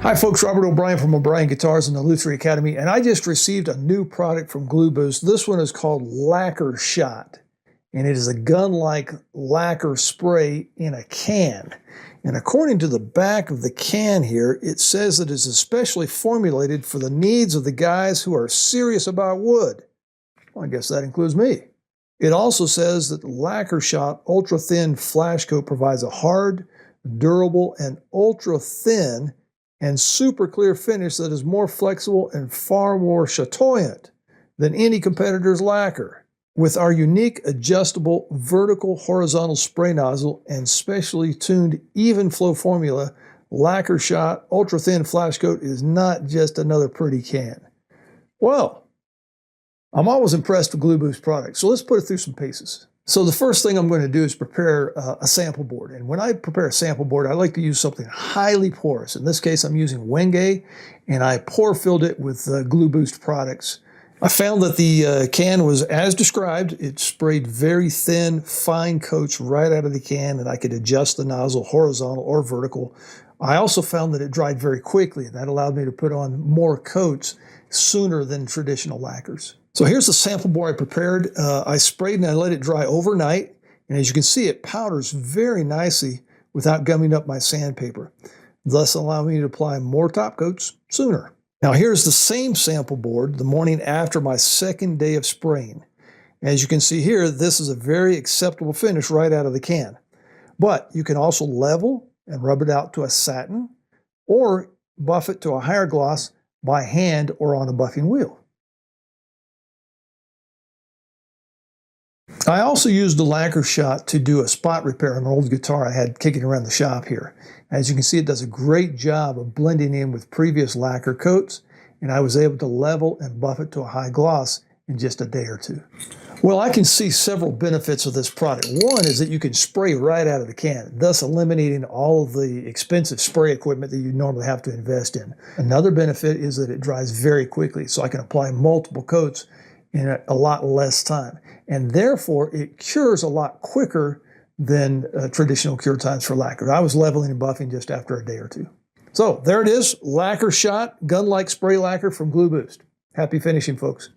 Hi folks, Robert O'Brien from O'Brien Guitars and the Luthier Academy, and I just received a new product from GluBoost. This one is called Lacquer Shot, and it is a gun-like lacquer spray in a can. And according to the back of the can here, it says it is especially formulated for the needs of the guys who are serious about wood. Well, I guess that includes me. It also says that the Lacquer Shot UltraThin Flash Coat provides a hard, durable, and ultra-thin and super clear finish that is more flexible and far more chatoyant than any competitor's lacquer. With our unique adjustable vertical horizontal spray nozzle and specially tuned even flow formula, Lacquer Shot Ultra Thin Flash Coat is not just another pretty can. Well, I'm always impressed with GluBoost products, so let's put it through some paces. So the first thing I'm going to do is prepare a sample board. And when I prepare a sample board, I like to use something highly porous. In this case, I'm using Wenge, and I pour filled it with GluBoost products. I found that the can was as described. It sprayed very thin, fine coats right out of the can, and I could adjust the nozzle horizontal or vertical. I also found that it dried very quickly, and that allowed me to put on more coats sooner than traditional lacquers. So here's the sample board I prepared. I sprayed and I let it dry overnight. And as you can see, it powders very nicely without gumming up my sandpaper, thus allowing me to apply more top coats sooner. Now here's the same sample board the morning after my second day of spraying. As you can see here, this is a very acceptable finish right out of the can. But you can also level and rub it out to a satin or buff it to a higher gloss by hand or on a buffing wheel. I also used the Lacquer Shot to do a spot repair on an old guitar I had kicking around the shop here. As you can see, it does a great job of blending in with previous lacquer coats, and I was able to level and buff it to a high gloss in just a day or two. Well, I can see several benefits of this product. One is that you can spray right out of the can, thus eliminating all of the expensive spray equipment that you normally have to invest in. Another benefit is that it dries very quickly, so I can apply multiple coats in a lot less time. And therefore, it cures a lot quicker than traditional cure times for lacquer. I was leveling and buffing just after a day or two. So there it is, Lacquer Shot, gun-like spray lacquer from GluBoost. Happy finishing, folks.